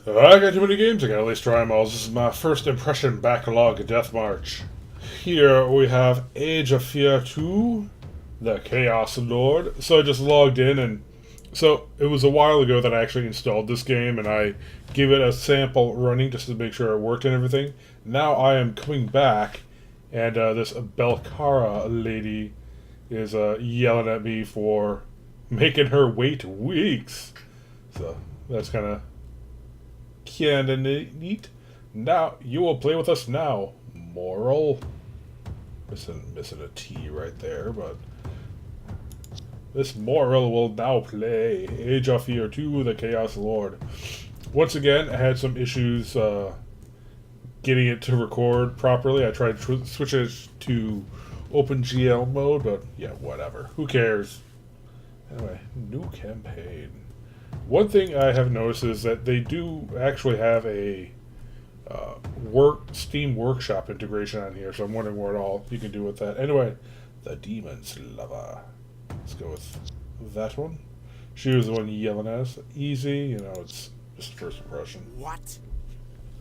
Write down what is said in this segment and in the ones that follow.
I got too many games I gotta at least try them all. This is my First Impression Backlog Deathmarch. Here we have Age of Fear 2, the Chaos Lord. So I just logged in, and so it was a while ago that I actually installed this game, and I gave it a sample running just to make sure it worked and everything. Now I am coming back, and this Belcara lady is yelling at me for making her wait weeks. So that's kind of neat. Now you will play with us now. Moral. Missing a T right there, but this Moral will now play Age of Fear 2, the Chaos Lord. Once again, I had some issues getting it to record properly. I tried to switch it to OpenGL mode, but yeah, whatever. Who cares? Anyway, new campaign. One thing I have noticed is that they do actually have a Steam Workshop integration on here, so I'm wondering what all you can do with that. Anyway, the Demon's Lover. Let's go with that one. She was the one yelling at us. Easy, it's just first impression. What?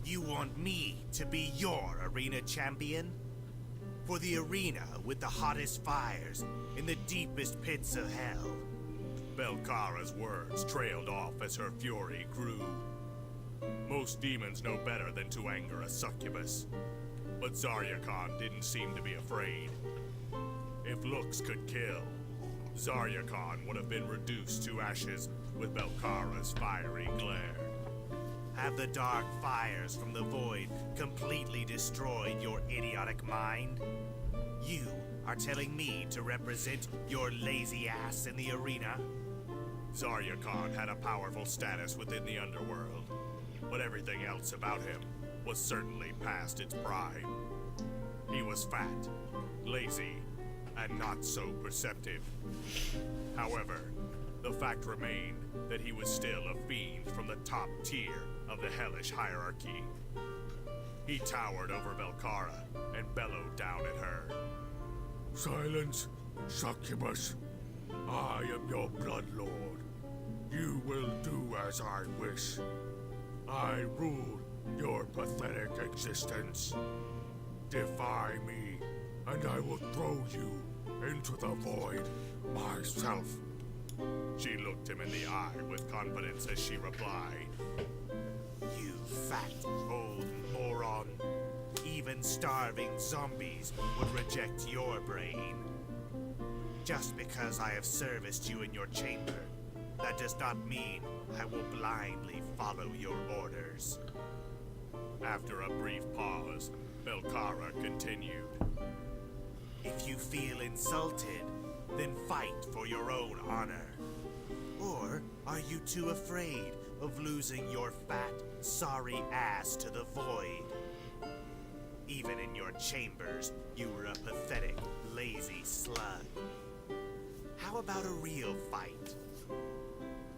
You want me to be your arena champion? For the arena with the hottest fires in the deepest pits of hell. Belcara's words trailed off as her fury grew. Most demons know better than to anger a succubus, but Zaryakhan didn't seem to be afraid. If looks could kill, Zaryakhan would have been reduced to ashes with Belcara's fiery glare. Have the dark fires from the void completely destroyed your idiotic mind? You are telling me to represent your lazy ass in the arena? Zaryakhan had a powerful status within the underworld, but everything else about him was certainly past its prime. He was fat, lazy, and not so perceptive. However, the fact remained that he was still a fiend from the top tier of the hellish hierarchy. He towered over Belcara and bellowed down at her. "Silence, succubus. I am your blood lord. You will do as I wish. I rule your pathetic existence. Defy me, and I will throw you into the void myself." She looked him in the eye with confidence as she replied, "You fat old moron. Even starving zombies would reject your brain. Just because I have serviced you in your chamber, that does not mean I will blindly follow your orders." After a brief pause, Belcara continued, "If you feel insulted, then fight for your own honor. Or are you too afraid of losing your fat, sorry ass to the void? Even in your chambers, you were a pathetic, lazy slug. How about a real fight?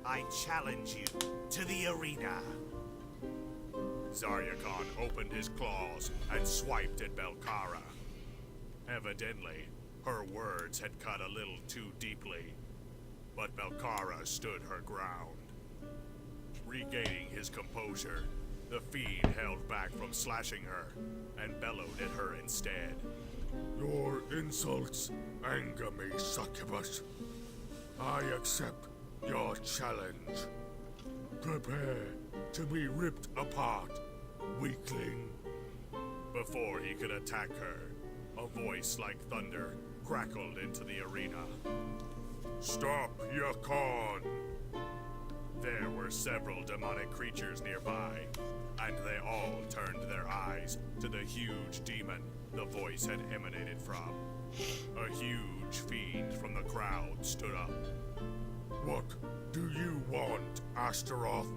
I challenge you to the arena." Zaryakhan opened his claws and swiped at Belcara. Evidently, her words had cut a little too deeply, but Belcara stood her ground. Regaining his composure, the fiend held back from slashing her and bellowed at her instead. "Your insults anger me, succubus. I accept your challenge. Prepare to be ripped apart, weakling." Before he could attack her, a voice like thunder crackled into the arena. "Stop, Yakan!" There were several demonic creatures nearby, and they all turned their eyes to the huge demon the voice had emanated from. A huge fiend from the crowd stood up. "What do you want, Astaroth?"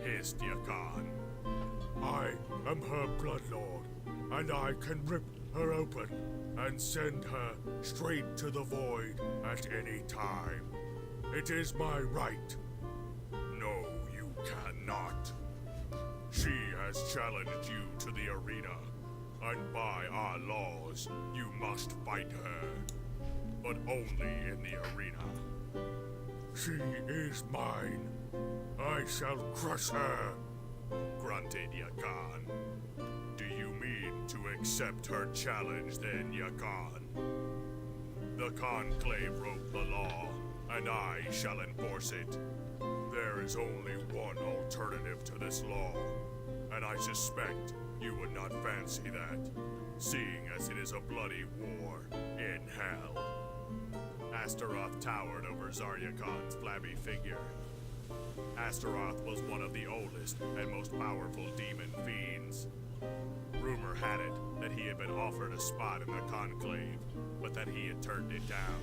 hissed Yakan. "I am her bloodlord, and I can rip her open and send her straight to the void at any time. It is my right." "No, you cannot. She has challenged you to the arena, and by our laws, you must fight her. But only in the arena. She is mine. I shall crush her grunted Yakan. Do you mean to accept her challenge then, Yakan? The Conclave wrote the law, and I shall enforce it. There is only one alternative to this law, and I suspect you would not fancy that, seeing as it is a bloody war in hell. Astaroth towered over Zaryakan's flabby figure. Astaroth was one of the oldest and most powerful demon fiends. Rumor had it that he had been offered a spot in the Conclave, but that he had turned it down.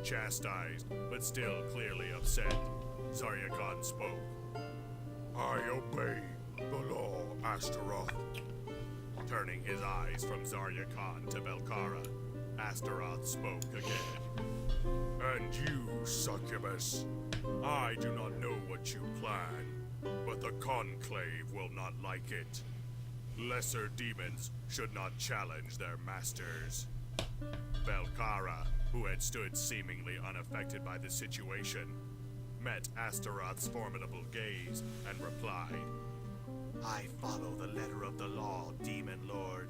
Chastised, but still clearly upset, Zaryakan spoke. I obey the law, Astaroth. Turning his eyes from Zaryakan to Belkara, Astaroth spoke again. And you, succubus, I do not know what you plan, but the Conclave will not like it. Lesser demons should not challenge their masters. Belkara, who had stood seemingly unaffected by the situation, met Astaroth's formidable gaze and replied, I follow the letter of the law, Demon Lord.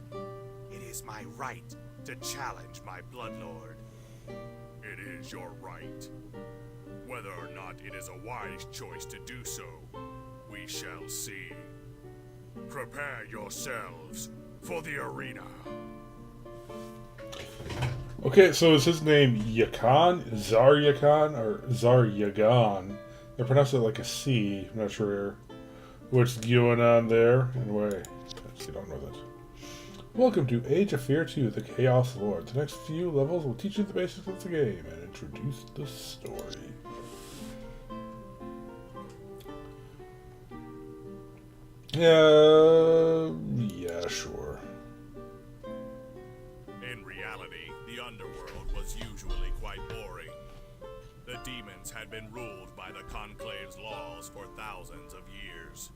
It is my right to challenge my Bloodlord. It is your right. Whether or not it is a wise choice to do so, we shall see. Prepare yourselves for the arena. Okay, so is his name Yakan? Zaryakan? Or Zaryagan? They pronounce it like a C. I'm not sure what's going on there. Anyway, you don't know that. Welcome to Age of Fear 2, the Chaos Lord. The next few levels will teach you the basics of the game and introduce the story. Yeah, sure. In reality, the underworld was usually quite boring. The demons had been ruled by the Conclave's laws for thousands of years.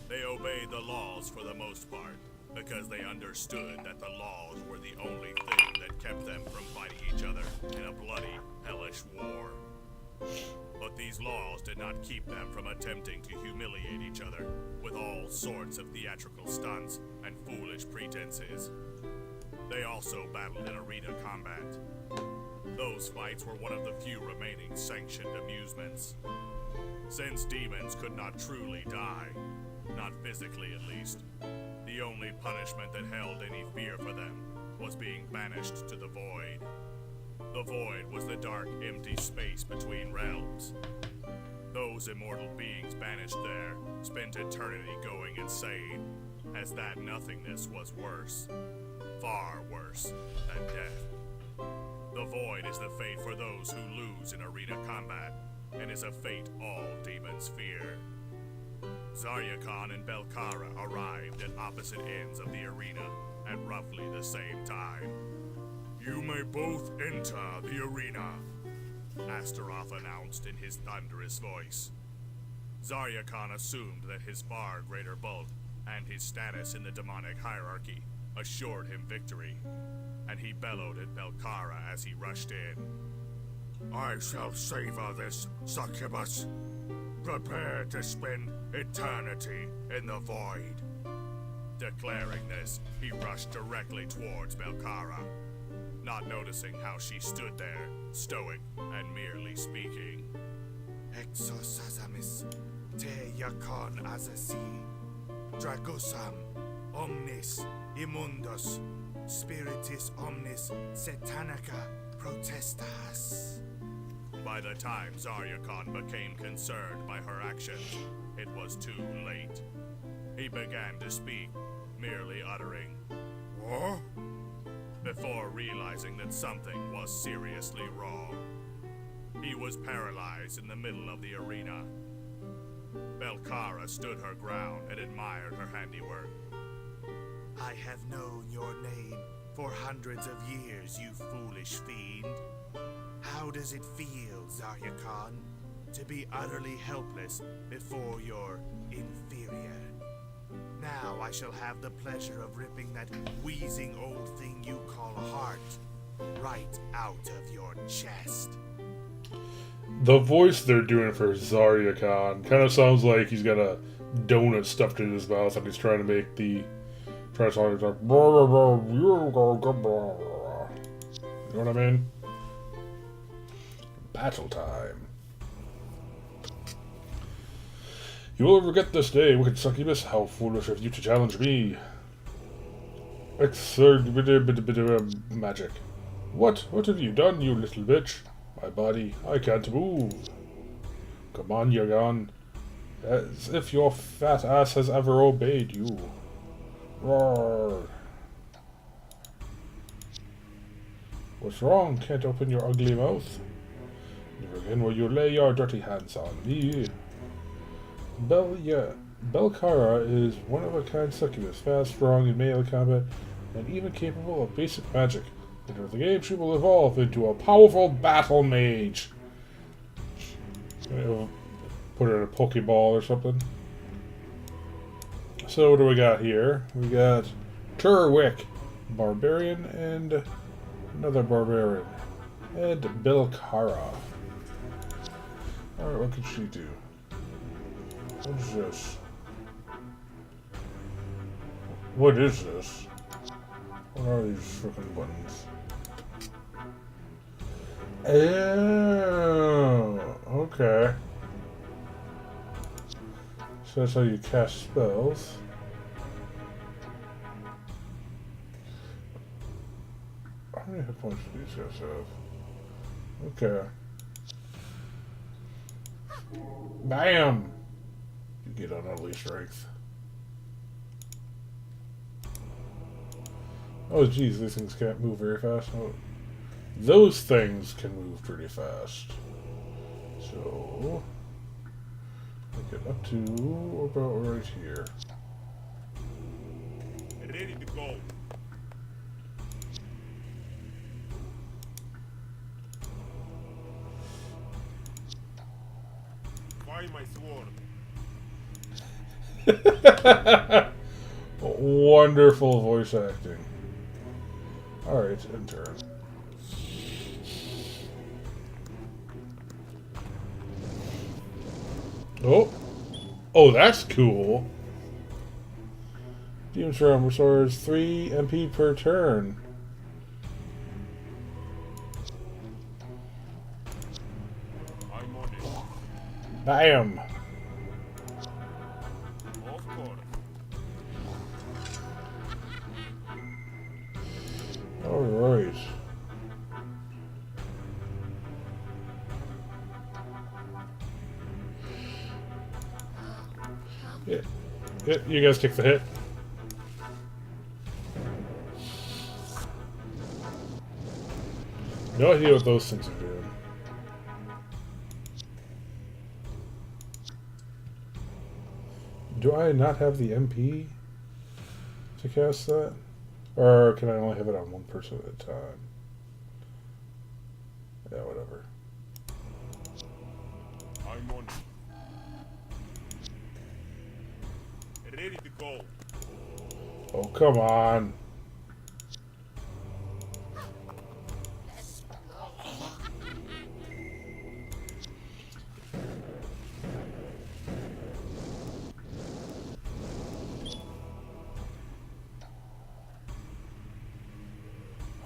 They obeyed the laws for the most part, because they understood that the laws were the only thing that kept them from fighting each other in a bloody, hellish war. But these laws did not keep them from attempting to humiliate each other with all sorts of theatrical stunts and foolish pretenses. They also battled in arena combat. Those fights were one of the few remaining sanctioned amusements. Since demons could not truly die, not physically at least, the only punishment that held any fear for them was being banished to the Void. The Void was the dark, empty space between realms. Those immortal beings banished there spent eternity going insane, as that nothingness was worse, far worse than death. The Void is the fate for those who lose in arena combat, and is a fate all demons fear. Zaryakan and Belkara arrived at opposite ends of the arena at roughly the same time. You may both enter the arena, Astaroth announced in his thunderous voice. Zaryakan assumed that his far greater bulk and his status in the demonic hierarchy assured him victory, and he bellowed at Belkara as he rushed in. I shall savor this, succubus. Prepare to spend eternity in the Void. Declaring this, he rushed directly towards Belkara, not noticing how she stood there, stoic and merely speaking. Exosasamis te yakon azasi, dragosam, omnis, immundus, spiritus omnis, satanica protestas. By the time Zaryakan became concerned by her actions, it was too late. He began to speak, merely uttering, "What?" before realizing that something was seriously wrong. He was paralyzed in the middle of the arena. Belkara stood her ground and admired her handiwork. I have known your name for hundreds of years, you foolish fiend. How does it feel, Zaryakan, to be utterly helpless before your inferior? Now I shall have the pleasure of ripping that wheezing old thing you call a heart right out of your chest. The voice they're doing for Zarya Khan kind of sounds like he's got a donut stuffed in his mouth and he's trying to make the... Trying to sound like... You know what I mean? Battle time. You will regret this day, wicked succubus. How foolish of you to challenge me. Exert magic. What? What have you done, you little bitch? My body, I can't move. Come on, Yagan. As if your fat ass has ever obeyed you. Roar. What's wrong? Can't open your ugly mouth? Never again will you lay your dirty hands on me. Belkara is one of a kind succubus, fast, strong in melee combat, and even capable of basic magic. Later in the game, she will evolve into a powerful battle mage. Put her in a Pokeball or something. So what do we got here? We got Turwick, Barbarian, and another Barbarian. And Belkara. Alright, what can she do? What is this? What is this? What are these freaking buttons? Oh, okay. So that's how you cast spells. How many hit points do these guys have? Okay. Bam! You get unholy strength. Oh geez, these things can't move very fast. Oh, those things can move pretty fast. So, I get up to about right here. Ready to go. Find my sword. Wonderful voice acting. Alright, in turn. Oh! Oh, that's cool! Demon Storm restores 3 MP per turn. I'm on it. Bam! Of course. Alright. Yeah. Yeah, you guys take the hit. No idea what those things are doing. Do I not have the MP to cast that? Or can I only have it on one person at a time? Yeah, whatever. I'm on it. Ready to go. Oh, come on.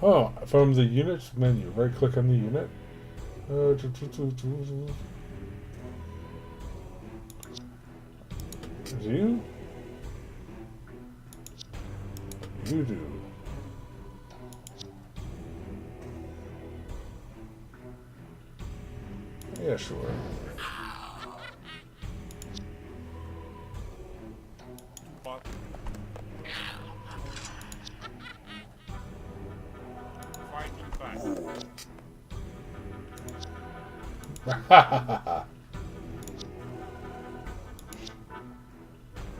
Oh, from the units menu, right click on the unit. You? You do. Yeah, sure. But fighting back.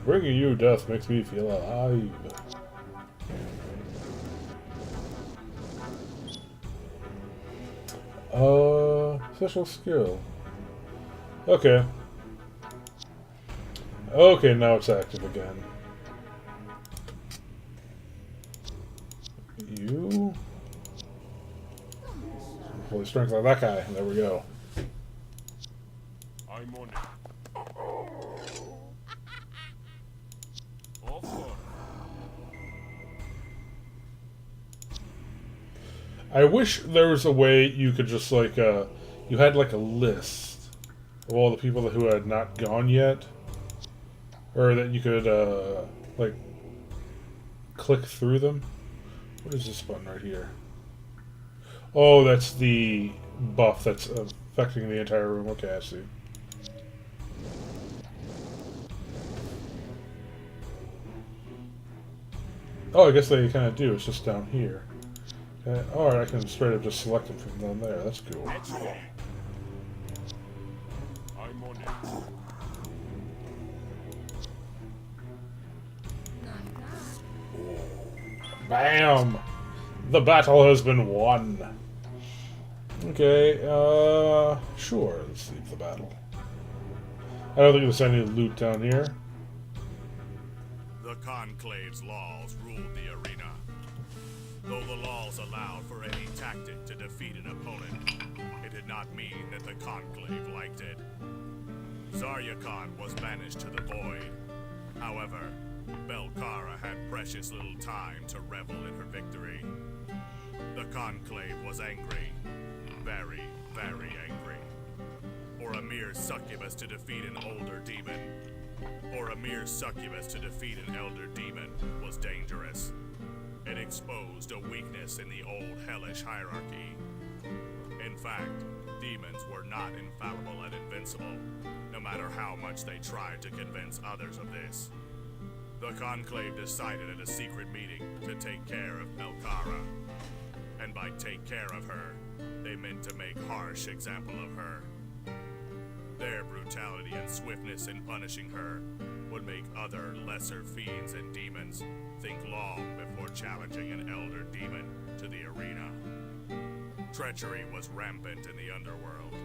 Bringing you death makes me feel alive. Special skill. Okay. Okay, now it's active again. You... Fully strength like that guy. There we go. I'm on it. Of course. I wish there was a way you could just like you had like a list of all the people who had not gone yet, or that you could like click through them. What is this button right here? Oh, that's the buff that's affecting the entire room. Okay, I see. Oh, I guess they kind of do. It's just down here. Okay. Alright, I can straight up just select them from down there. That's cool. Let's go. I'm on it. Bam! The battle has been won. Okay, sure, let's leave the battle. I don't think there's any loot down here. The Conclave's laws ruled the arena. Though the laws allowed for any tactic to defeat an opponent, it did not mean that the Conclave liked it. Zarya Khan was banished to the Void. However, Belkara had precious little time to revel in her victory. The Conclave was angry. Very, very angry. For a mere succubus to defeat an older demon, or a mere succubus to defeat an elder demon, was dangerous. It exposed a weakness in the old hellish hierarchy. In fact, demons were not infallible and invincible, no matter how much they tried to convince others of this. The Conclave decided at a secret meeting to take care of Belkara. And by take care of her, they meant to make harsh example of her. Their brutality and swiftness in punishing her would make other lesser fiends and demons think long before challenging an elder demon to the arena. Treachery was rampant in the underworld.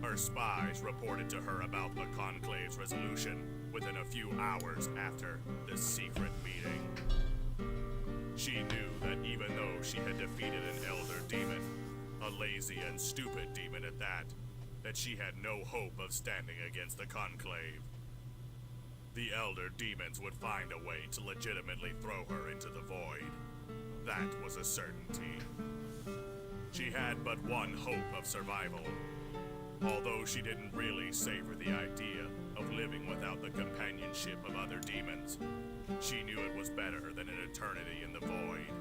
Her spies reported to her about the Conclave's resolution within a few hours after the secret meeting. She knew that even though she had defeated an elder demon, a lazy and stupid demon at that she had no hope of standing against the Conclave. The elder demons would find a way to legitimately throw her into the void. That was a certainty. She had but one hope of survival. Although she didn't really savor the idea of living without the companionship of other demons, she knew it was better than an eternity in the void.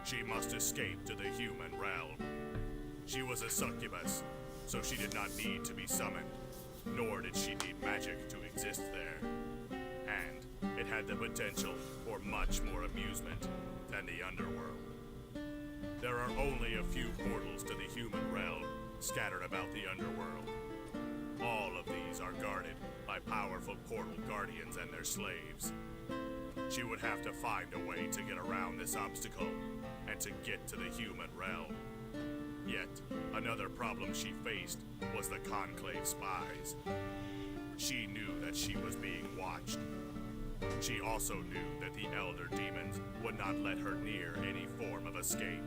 She must escape to the human realm. She was a succubus, so she did not need to be summoned, nor did she need magic to exist there. And it had the potential for much more amusement than the underworld. There are only a few portals to the human realm scattered about the underworld. All of these are guarded by powerful portal guardians and their slaves. She would have to find a way to get around this obstacle and to get to the human realm. Yet, another problem she faced was the Conclave spies. She knew that she was being watched. She also knew that the Elder Demons would not let her near any form of escape.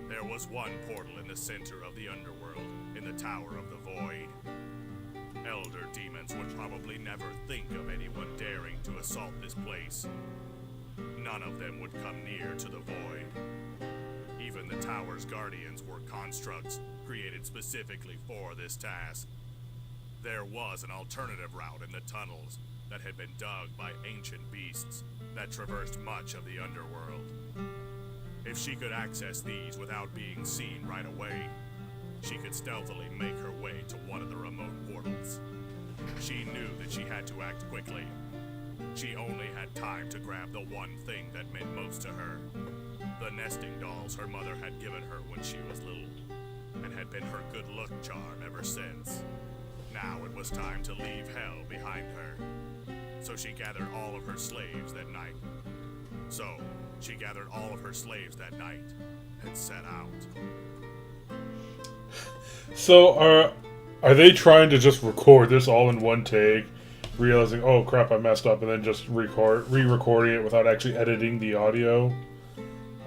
There was one portal in the center of the underworld, in the Tower of the Void. Elder Demons would probably never think of anyone daring to assault this place. None of them would come near to the Void. Even the Tower's guardians were constructs created specifically for this task. There was an alternative route in the tunnels that had been dug by ancient beasts that traversed much of the underworld. If she could access these without being seen right away, she could stealthily make her way to one of the remote portals. She knew that she had to act quickly. She only had time to grab the one thing that meant most to her. The nesting dolls her mother had given her when she was little, and had been her good luck charm ever since. Now it was time to leave hell behind her. So she gathered all of her slaves that night. And set out. So are they trying to just record this all in one take, realizing, oh crap, I messed up, and then just re-recording it without actually editing the audio?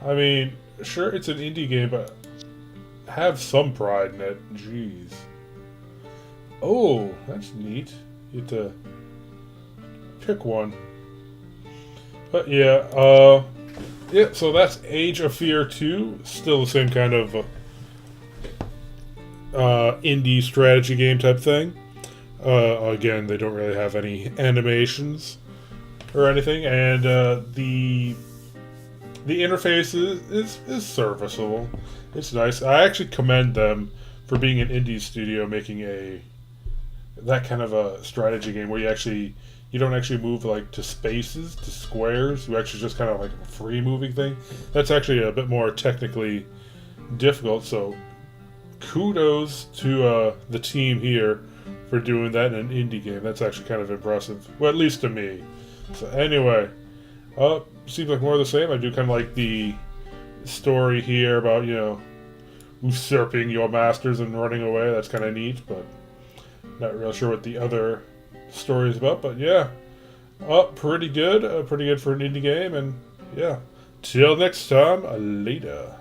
I mean, sure, it's an indie game, but have some pride in it. Jeez. Oh, that's neat. You get to pick one. But yeah, yeah, so that's Age of Fear 2. Still the same kind of indie strategy game type thing. Again, they don't really have any animations or anything, and the interface is serviceable. It's nice. I actually commend them for being an indie studio making that kind of a strategy game where you don't actually move like to spaces, to squares. You actually just kind of like a free moving thing. That's actually a bit more technically difficult. So kudos to the team here for doing that in an indie game. That's actually kind of impressive. Well, at least to me. So anyway, seems like more of the same. I do kind of like the story here about, usurping your masters and running away. That's kind of neat, but not real sure what the other story is about. But yeah, pretty good. Pretty good for an indie game. And yeah, till next time, later.